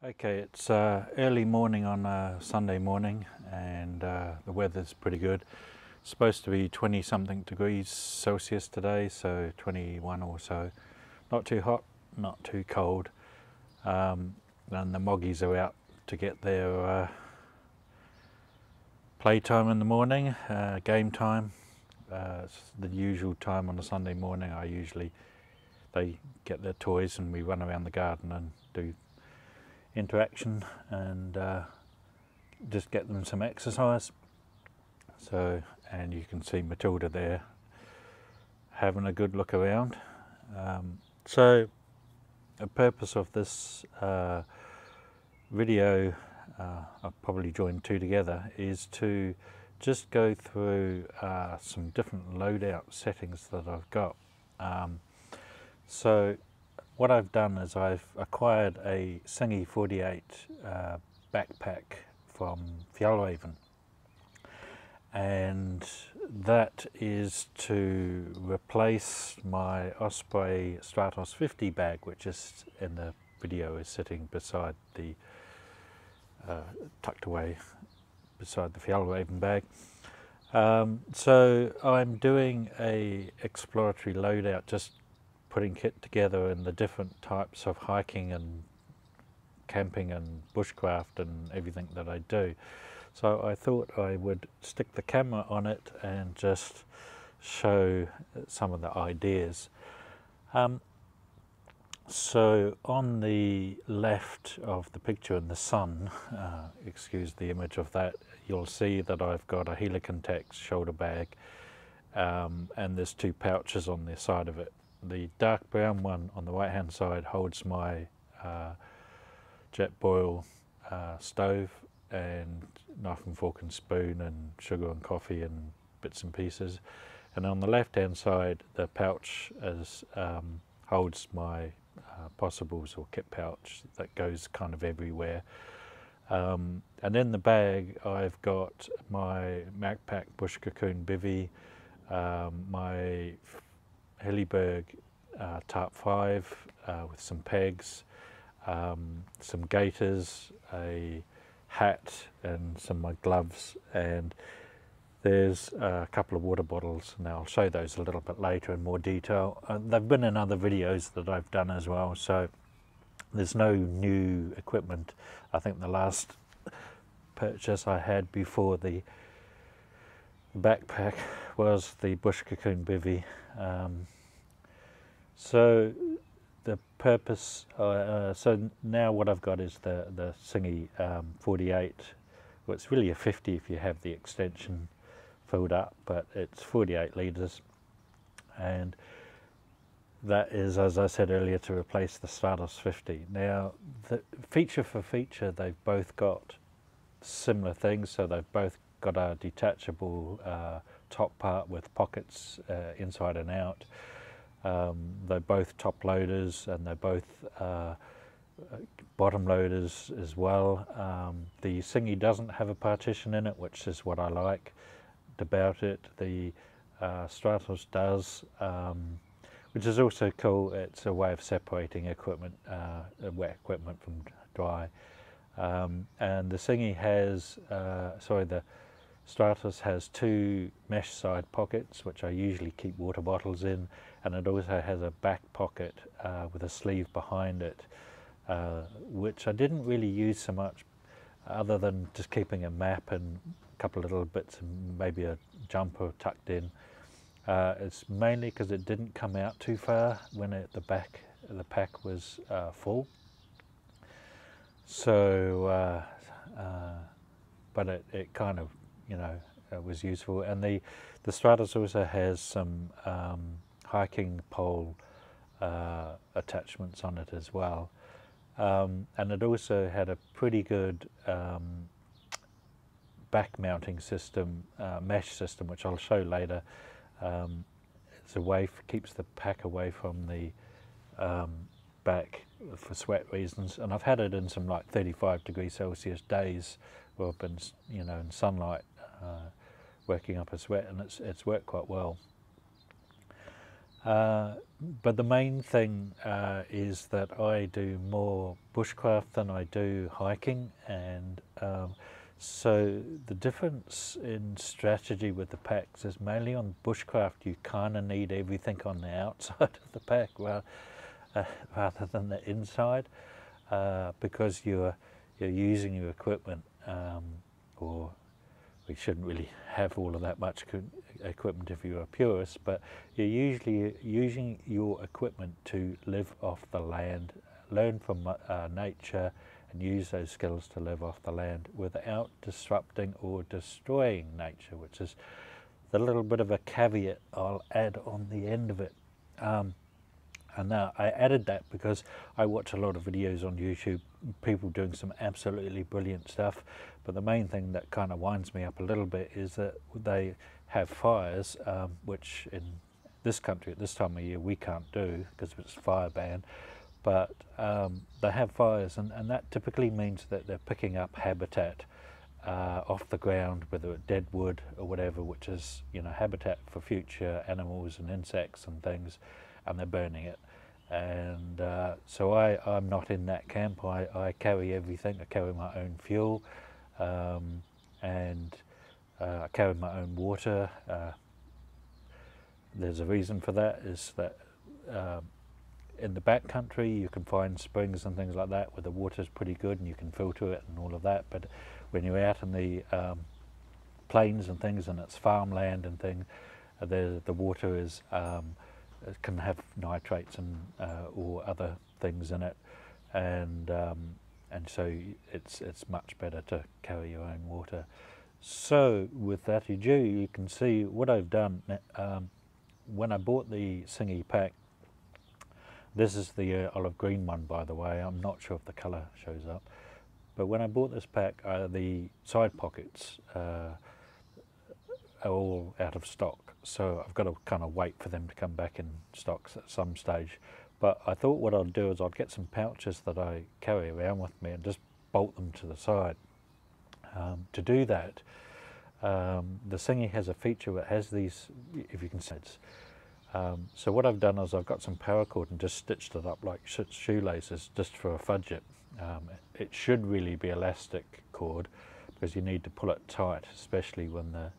Okay, it's early morning on a Sunday morning, and the weather's pretty good. It's supposed to be 20 something degrees Celsius today, so 21 or so. Not too hot, not too cold. And the moggies are out to get their playtime in the morning, game time. It's the usual time on a Sunday morning. They get their toys and we run around the garden and do interaction and just get them some exercise. So, and you can see Matilda there having a good look around. So the purpose of this video, I'll probably join two together, is to just go through some different loadout settings that I've got. So what I've done is I've acquired a Singi 48 backpack from Fjallraven, and that is to replace my Osprey Stratos 50 bag, which is in the video is sitting beside the tucked away beside the Fjallraven bag. So I'm doing a exploratory loadout, just putting kit together in the different types of hiking and camping and bushcraft and everything that I do. So I thought I would stick the camera on it and just show some of the ideas. So on the left of the picture in the sun, excuse the image of that, you'll see that I've got a Helicontex shoulder bag, and there's two pouches on the side of it. The dark brown one on the right hand side holds my Jetboil stove and knife and fork and spoon and sugar and coffee and bits and pieces, and on the left hand side the pouch holds my possibles, or kit pouch that goes kind of everywhere. And in the bag I've got my Macpac bush cocoon bivvy, my Hilleberg Tarp 5 with some pegs, some gaiters, a hat and some of my gloves, and there's a couple of water bottles. Now I'll show those a little bit later in more detail. They've been in other videos that I've done as well, so there's no new equipment. I think the last purchase I had before the backpack was the bush cocoon bivvy. So the purpose, so now what I've got is the Singi 48. Well, it's really a 50 if you have the extension filled up, but it's 48 litres, and that is, as I said earlier, to replace the Stratos 50. Now, the feature for feature, they've both got similar things. So they've both got a detachable top part with pockets inside and out. They're both top loaders, and they're both bottom loaders as well. The Singi doesn't have a partition in it, which is what I like about it. The Stratos does, which is also cool. It's a way of separating equipment, wet equipment from dry. And the Singi has, the Stratos has two mesh side pockets, which I usually keep water bottles in, and it also has a back pocket with a sleeve behind it, which I didn't really use so much, other than just keeping a map and a couple of little bits and maybe a jumper tucked in. It's mainly because it didn't come out too far when the pack was full. So, but it kind of, was useful. And the Stratos also has some hiking pole attachments on it as well. And it also had a pretty good back mounting system, mesh system, which I'll show later. It's keeps the pack away from the back for sweat reasons, and I've had it in some like 35 degrees Celsius days where I've been, in sunlight, working up a sweat, and it's worked quite well. But the main thing is that I do more bushcraft than I do hiking, and so the difference in strategy with the packs is mainly on bushcraft. You kind of need everything on the outside of the pack rather than the inside, because you're using your equipment, or we shouldn't really have all of that much equipment if you're a purist, but you're usually using your equipment to live off the land, learn from nature, and use those skills to live off the land without disrupting or destroying nature, which is the little bit of a caveat I'll add on the end of it. And now I added that because I watch a lot of videos on YouTube, people doing some absolutely brilliant stuff, but the main thing that kind of winds me up a little bit is that they have fires, which in this country at this time of year we can't do because it's fire ban, but they have fires, and that typically means that they're picking up habitat off the ground, whether it's dead wood or whatever, which is, you know, habitat for future animals and insects and things, and they're burning it. And so I'm not in that camp. I carry everything. I carry my own fuel, and I carry my own water. There's a reason for that, is that in the backcountry you can find springs and things like that where the water's pretty good and you can filter it and all of that, but when you're out in the plains and things and it's farmland and things, the water is it can have nitrates and or other things in it, and so it's much better to carry your own water. So with that you can see what I've done. When I bought the Singi pack, this is the olive green one, by the way. I'm not sure if the colour shows up, but when I bought this pack, the side pockets are all out of stock, so I've got to kind of wait for them to come back in stock at some stage. But I thought what I'd do is I'd get some pouches that I carry around with me and just bolt them to the side. To do that, the Singi has a feature that has these, if you can see it. So what I've done is I've got some paracord and just stitched it up like shoelaces just for a fudget. It should really be elastic cord because you need to pull it tight, especially when the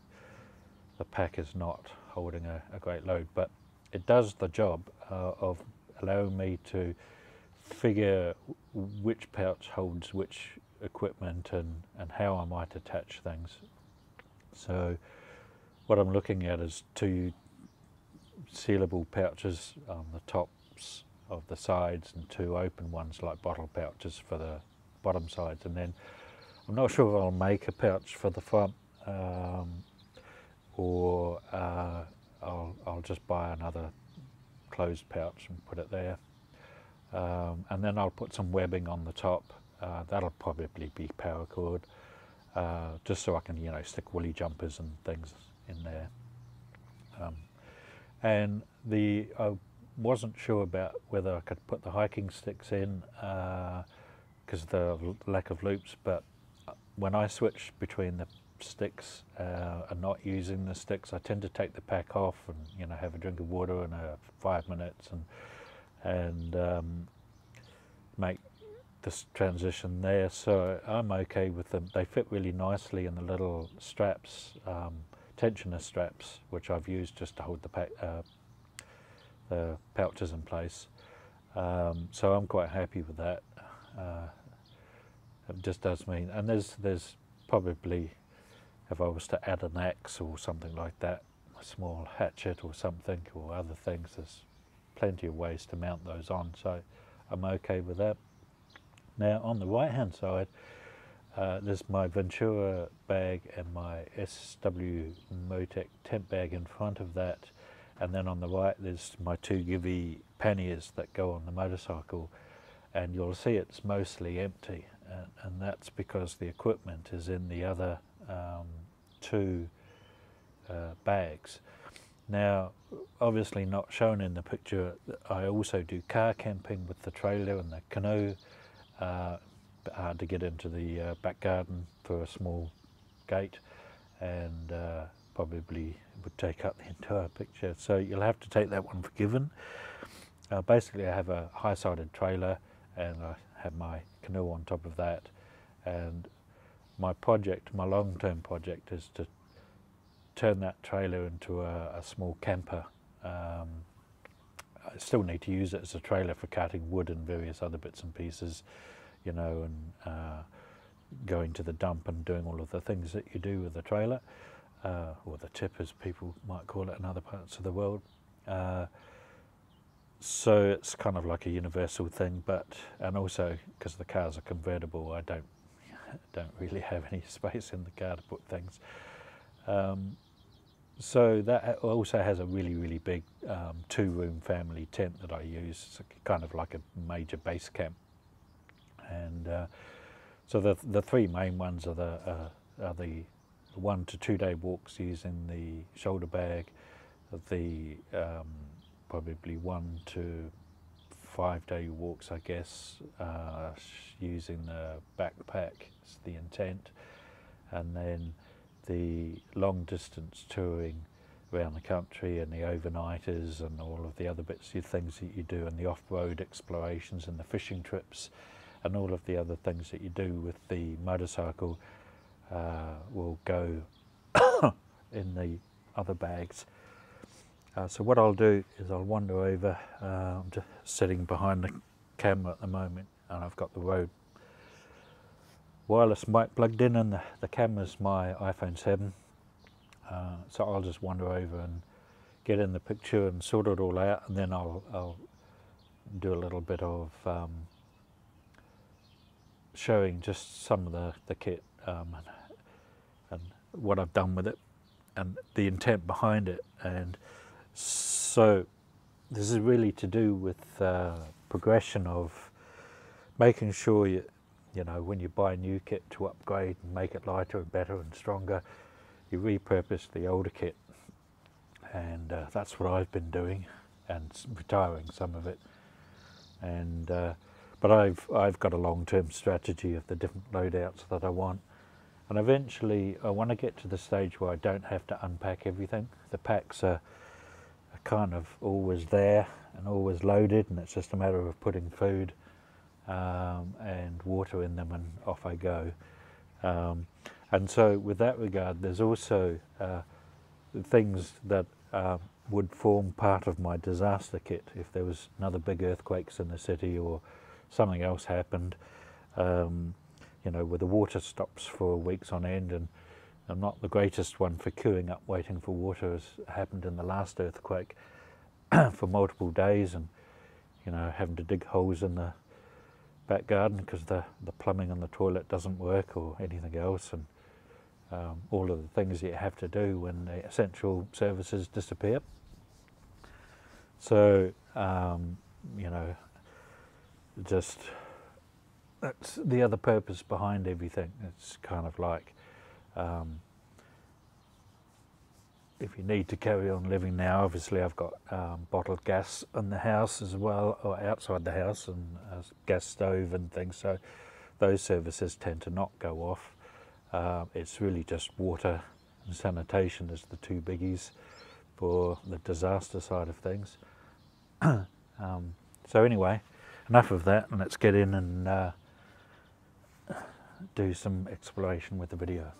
pack is not holding a great load, but it does the job of allowing me to figure which pouch holds which equipment and how I might attach things. So what I'm looking at is 2 sealable pouches on the tops of the sides and 2 open ones like bottle pouches for the bottom sides, and then I'm not sure if I'll make a pouch for the front, or I'll just buy another closed pouch and put it there, and then I'll put some webbing on the top. That'll probably be paracord, just so I can, you know, stick woolly jumpers and things in there. And I wasn't sure about whether I could put the hiking sticks in because of the lack of loops, but when I switch between the sticks and not using the sticks, I tend to take the pack off and, you know, have a drink of water in 5 minutes and make this transition there. So I'm okay with them. They fit really nicely in the little straps, tensioner straps, which I've used just to hold the pouches in place. So I'm quite happy with that. It just does mean, and there's probably, if I was to add an axe or something like that, a small hatchet or something, or other things, there's plenty of ways to mount those on, so I'm okay with that. Now on the right hand side, there's my Ventura bag and my SW Motec tent bag in front of that, and then on the right there's my 2 Givi panniers that go on the motorcycle, and you'll see it's mostly empty, and that's because the equipment is in the other 2 bags. Now obviously not shown in the picture, I also do car camping with the trailer and the canoe. Hard to get into the back garden for a small gate, and probably would take up the entire picture, so you'll have to take that one for given. Basically I have a high-sided trailer and I have my canoe on top of that, and my project, my long-term project, is to turn that trailer into a small camper. I still need to use it as a trailer for cutting wood and various other bits and pieces, you know, and going to the dump and doing all of the things that you do with the trailer, or the tip as people might call it in other parts of the world. So it's kind of like a universal thing, and also because the cars are convertible, I don't really have any space in the car to put things. So that also has a really big 2-room family tent that I use. It's kind of like a major base camp. And so the three main ones are the 1 to 2 day walks using the shoulder bag, the probably 1 to 5 day walks, I guess, using the backpack is the intent, and then the long distance touring around the country and the overnighters and all of the other bits of things that you do, and the off-road explorations and the fishing trips and all of the other things that you do with the motorcycle will go in the other bags. So what I'll do is I'll wander over. I'm just sitting behind the camera at the moment, and I've got the Rode wireless mic plugged in, and the camera's my iPhone 7. So I'll just wander over and get in the picture and sort it all out, and then I'll do a little bit of showing just some of the kit and what I've done with it and the intent behind it. And so this is really to do with progression of making sure you know, when you buy new kit to upgrade and make it lighter and better and stronger, you repurpose the older kit, and that's what I've been doing, and retiring some of it. And but I've got a long-term strategy of the different loadouts that I want, and eventually I want to get to the stage where I don't have to unpack everything. The packs are kind of always there and always loaded, and it's just a matter of putting food and water in them, and off I go. And so with that regard, there's also things that would form part of my disaster kit if there was another big earthquakes in the city or something else happened, you know, where the water stops for weeks on end. And I'm not the greatest one for queuing up waiting for water, as happened in the last earthquake, for multiple days, and you know, having to dig holes in the back garden because the plumbing on the toilet doesn't work or anything else, and all of the things you have to do when the essential services disappear. So you know, just that's the other purpose behind everything. It's kind of like if you need to carry on living now, obviously I've got bottled gas in the house as well, or outside the house, and a gas stove and things, so those services tend to not go off. It's really just water and sanitation as the two biggies for the disaster side of things. So anyway, enough of that, and let's get in and do some exploration with the video.